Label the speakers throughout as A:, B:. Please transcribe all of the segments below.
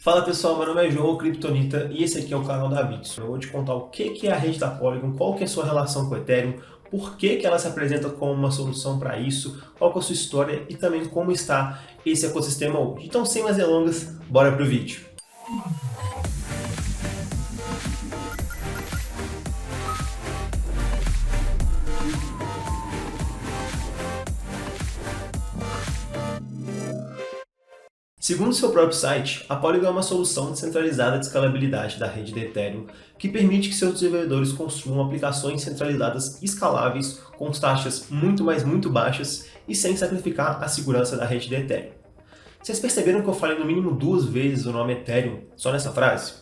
A: Fala pessoal, meu nome é João Kryptonita e esse aqui é o canal da Bitso. Eu vou te contar o que é a rede da Polygon, qual que é a sua relação com o Ethereum, por que ela se apresenta como uma solução para isso, qual que é a sua história e também como está esse ecossistema hoje. Então, sem mais delongas, bora pro vídeo. Segundo seu próprio site, a Polygon é uma solução descentralizada de escalabilidade da rede de Ethereum que permite que seus desenvolvedores construam aplicações centralizadas escaláveis com taxas muito baixas e sem sacrificar a segurança da rede de Ethereum. Vocês perceberam que eu falei no mínimo 2 vezes o nome Ethereum só nessa frase?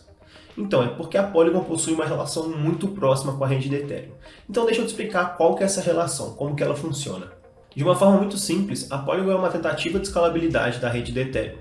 A: Então, é porque a Polygon possui uma relação muito próxima com a rede de Ethereum. Então deixa eu te explicar qual que é essa relação, como que ela funciona. De uma forma muito simples, a Polygon é uma tentativa de escalabilidade da rede de Ethereum.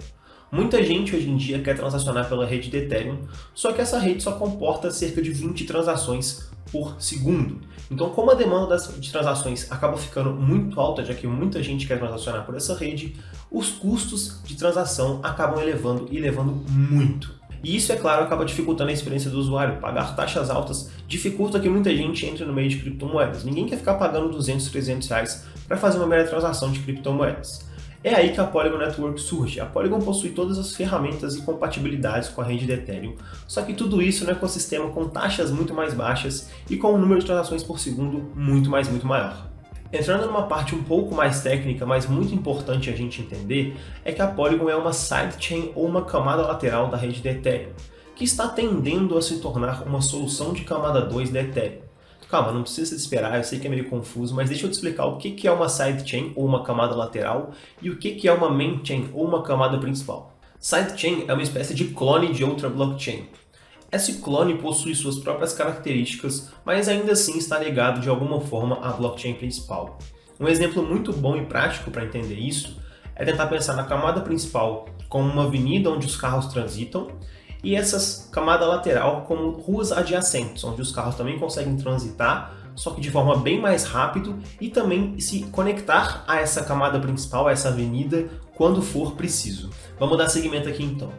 A: Muita gente hoje em dia quer transacionar pela rede de Ethereum, só que essa rede só comporta cerca de 20 transações por segundo. Então, como a demanda de transações acaba ficando muito alta, já que muita gente quer transacionar por essa rede, os custos de transação acabam elevando muito. E isso, é claro, acaba dificultando a experiência do usuário. Pagar taxas altas dificulta que muita gente entre no meio de criptomoedas. Ninguém quer ficar pagando 200, 300 reais para fazer uma mera transação de criptomoedas. É aí que a Polygon Network surge. A Polygon possui todas as ferramentas e compatibilidades com a rede de Ethereum, só que tudo isso no ecossistema com taxas muito mais baixas e com um número de transações por segundo muito maior. Entrando numa parte um pouco mais técnica, mas muito importante a gente entender, é que a Polygon é uma sidechain ou uma camada lateral da rede de Ethereum, que está tendendo a se tornar uma solução de camada 2 da Ethereum. Calma, não precisa se esperar, eu sei que é meio confuso, mas deixa eu te explicar o que é uma sidechain ou uma camada lateral e o que é uma main chain ou uma camada principal. Sidechain é uma espécie de clone de outra blockchain. Esse clone possui suas próprias características, mas ainda assim está ligado de alguma forma à blockchain principal. Um exemplo muito bom e prático para entender isso é tentar pensar na camada principal como uma avenida onde os carros transitam e essa camada lateral como ruas adjacentes, onde os carros também conseguem transitar, só que de forma bem mais rápido e também se conectar a essa camada principal, a essa avenida, quando for preciso. Vamos dar seguimento aqui então.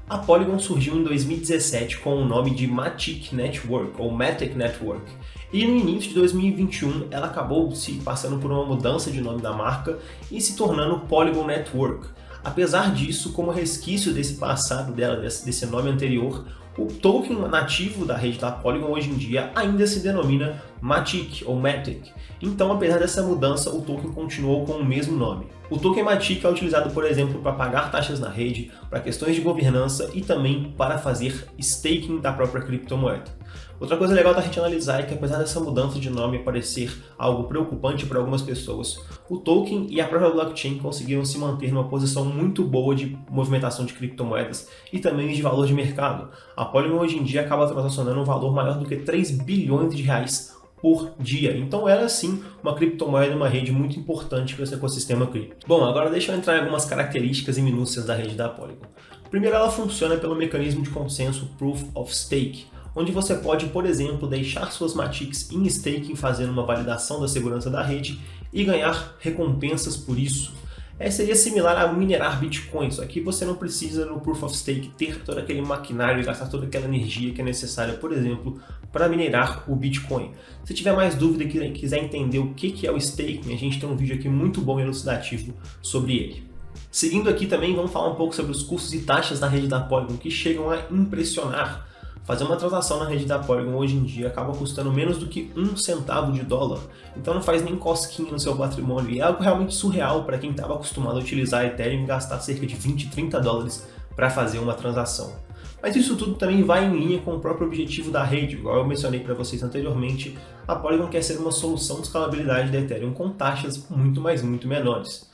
A: A Polygon surgiu em 2017 com o nome de Matic Network, ou Matic Network, e no início de 2021 ela acabou se passando por uma mudança de nome da marca e se tornando Polygon Network. Apesar disso, como resquício desse passado dela, desse nome anterior, o token nativo da rede da Polygon hoje em dia ainda se denomina Matic ou Matic. Então, apesar dessa mudança, o token continuou com o mesmo nome. O token Matic é utilizado, por exemplo, para pagar taxas na rede, para questões de governança e também para fazer staking da própria criptomoeda. Outra coisa legal da gente analisar é que, apesar dessa mudança de nome parecer algo preocupante para algumas pessoas, o token e a própria blockchain conseguiram se manter numa posição muito boa de movimentação de criptomoedas e também de valor de mercado. A Polygon hoje em dia acaba transacionando um valor maior do que 3 bilhões de reais por dia. Então ela é sim uma criptomoeda, uma rede muito importante para esse ecossistema cripto. Bom, agora deixa eu entrar em algumas características e minúcias da rede da Polygon. Primeiro, ela funciona pelo mecanismo de consenso Proof of Stake, onde você pode, por exemplo, deixar suas Matics em staking fazendo uma validação da segurança da rede e ganhar recompensas por isso. Seria similar a minerar bitcoins, aqui você não precisa no Proof of Stake ter todo aquele maquinário e gastar toda aquela energia que é necessária, por exemplo, para minerar o Bitcoin. Se tiver mais dúvida e quiser entender o que é o staking, a gente tem um vídeo aqui muito bom e elucidativo sobre ele. Seguindo aqui também, vamos falar um pouco sobre os custos e taxas da rede da Polygon, que chegam a impressionar. Fazer uma transação na rede da Polygon hoje em dia acaba custando menos do que 1 centavo de dólar, então não faz nem cosquinha no seu patrimônio, e é algo realmente surreal para quem estava acostumado a utilizar Ethereum e gastar cerca de 20, 30 dólares para fazer uma transação. Mas isso tudo também vai em linha com o próprio objetivo da rede, igual eu mencionei para vocês anteriormente, a Polygon quer ser uma solução de escalabilidade da Ethereum com taxas muito menores.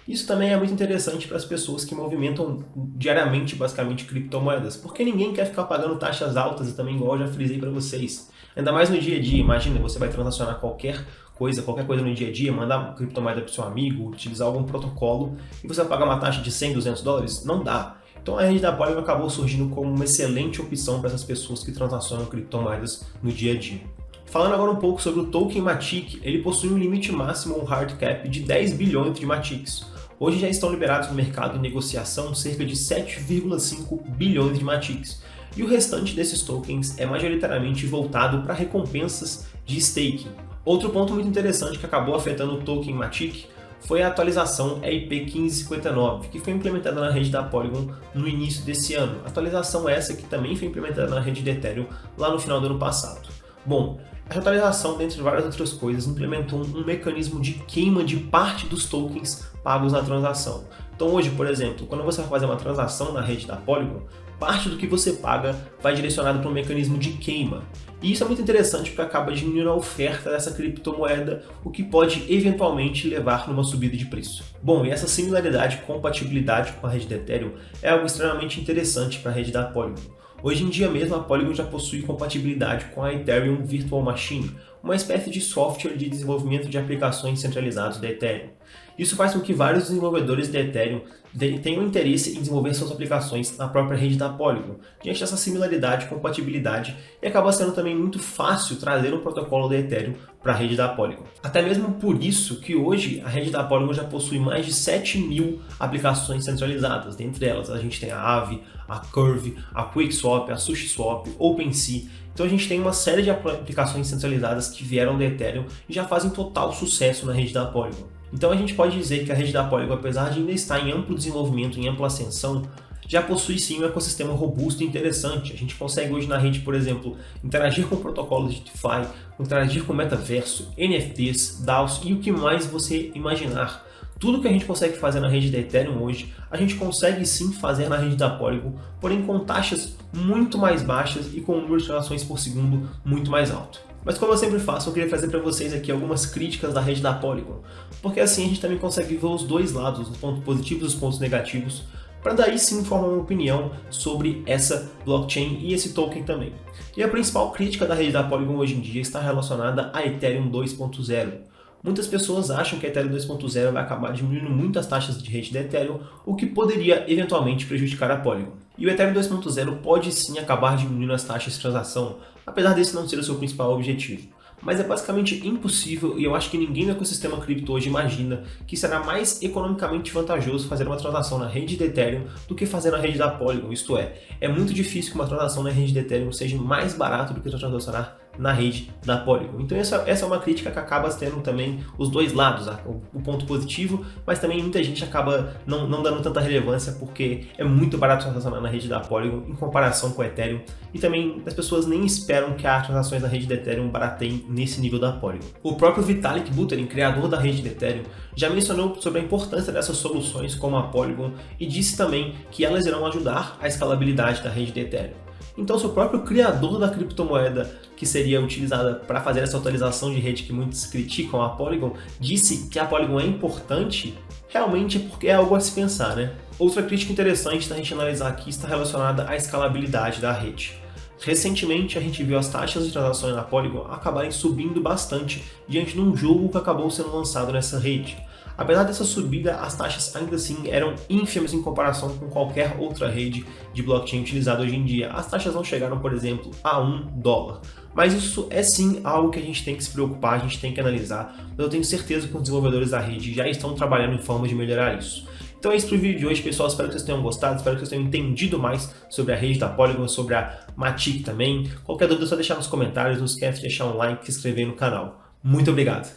A: Isso também é muito interessante para as pessoas que movimentam diariamente, basicamente, criptomoedas, porque ninguém quer ficar pagando taxas altas e também, igual eu já frisei para vocês. Ainda mais no dia a dia, imagina, você vai transacionar qualquer coisa no dia a dia, mandar criptomoeda para o seu amigo, utilizar algum protocolo, e você vai pagar uma taxa de 100, 200 dólares? Não dá. Então a rede da Polygon acabou surgindo como uma excelente opção para essas pessoas que transacionam criptomoedas no dia a dia. Falando agora um pouco sobre o token Matic, ele possui um limite máximo, um hard cap, de 10 bilhões de Matics. Hoje já estão liberados no mercado em negociação cerca de 7,5 bilhões de Matics, e o restante desses tokens é majoritariamente voltado para recompensas de staking. Outro ponto muito interessante que acabou afetando o token Matic foi a atualização EIP 1559, que foi implementada na rede da Polygon no início desse ano. Atualização essa que também foi implementada na rede de Ethereum lá no final do ano passado. Bom, essa atualização, dentre várias outras coisas, implementou um mecanismo de queima de parte dos tokens pagos na transação. Então hoje, por exemplo, quando você vai fazer uma transação na rede da Polygon, parte do que você paga vai direcionado para um mecanismo de queima. E isso é muito interessante porque acaba diminuindo a oferta dessa criptomoeda, o que pode eventualmente levar numa subida de preço. Bom, e essa similaridade e compatibilidade com a rede da Ethereum é algo extremamente interessante para a rede da Polygon. Hoje em dia mesmo, a Polygon já possui compatibilidade com a Ethereum Virtual Machine, uma espécie de software de desenvolvimento de aplicações centralizados da Ethereum. Isso faz com que vários desenvolvedores da Ethereum tenham interesse em desenvolver suas aplicações na própria rede da Polygon, diante dessa similaridade e compatibilidade, e acaba sendo também muito fácil trazer um protocolo da Ethereum para a rede da Polygon. Até mesmo por isso que hoje a rede da Polygon já possui mais de 7.000 aplicações centralizadas. Dentre elas a gente tem a Aave, a Curve, a QuickSwap, a SushiSwap, OpenSea. Então a gente tem uma série de aplicações centralizadas que vieram da Ethereum e já fazem total sucesso na rede da Polygon. Então a gente pode dizer que a rede da Polygon, apesar de ainda estar em amplo desenvolvimento, em ampla ascensão, já possui sim um ecossistema robusto e interessante. A gente consegue hoje na rede, por exemplo, interagir com protocolos de DeFi, interagir com metaverso, NFTs, DAOs e o que mais você imaginar. Tudo que a gente consegue fazer na rede da Ethereum hoje, a gente consegue sim fazer na rede da Polygon, porém com taxas muito mais baixas e com um número de transações por segundo muito mais alto. Mas como eu sempre faço, eu queria trazer para vocês aqui algumas críticas da rede da Polygon, porque assim a gente também consegue ver os dois lados, os pontos positivos e os pontos negativos, para daí sim formar uma opinião sobre essa blockchain e esse token também. E a principal crítica da rede da Polygon hoje em dia está relacionada a Ethereum 2.0. Muitas pessoas acham que a Ethereum 2.0 vai acabar diminuindo muito as taxas de rede da Ethereum, o que poderia eventualmente prejudicar a Polygon. E o Ethereum 2.0 pode sim acabar diminuindo as taxas de transação, apesar desse não ser o seu principal objetivo. Mas é basicamente impossível e eu acho que ninguém no ecossistema cripto hoje imagina que será mais economicamente vantajoso fazer uma transação na rede de Ethereum do que fazer na rede da Polygon, isto é muito difícil que uma transação na rede de Ethereum seja mais barato do que transacionar na rede da Polygon. Então essa é uma crítica que acaba tendo também os dois lados, o ponto positivo, mas também muita gente acaba não dando tanta relevância porque é muito barato transacionar na rede da Polygon em comparação com o Ethereum, e também as pessoas nem esperam que as transações na rede da Ethereum barateiem nesse nível da Polygon. O próprio Vitalik Buterin, criador da rede da Ethereum, já mencionou sobre a importância dessas soluções como a Polygon e disse também que elas irão ajudar a escalabilidade da rede da Ethereum. Então, se o próprio criador da criptomoeda que seria utilizada para fazer essa atualização de rede que muitos criticam a Polygon, disse que a Polygon é importante, realmente é porque é algo a se pensar, né? Outra crítica interessante da gente analisar aqui está relacionada à escalabilidade da rede. Recentemente, a gente viu as taxas de transações na Polygon acabarem subindo bastante diante de um jogo que acabou sendo lançado nessa rede. Apesar dessa subida, as taxas ainda assim eram ínfimas em comparação com qualquer outra rede de blockchain utilizada hoje em dia. As taxas não chegaram, por exemplo, a $1. Mas isso é sim algo que a gente tem que se preocupar, a gente tem que analisar. Eu tenho certeza que os desenvolvedores da rede já estão trabalhando em formas de melhorar isso. Então é isso para o vídeo de hoje, pessoal. Espero que vocês tenham gostado, espero que vocês tenham entendido mais sobre a rede da Polygon, sobre a Matic também. Qualquer dúvida é só deixar nos comentários, não esquece de deixar um like e se inscrever no canal. Muito obrigado!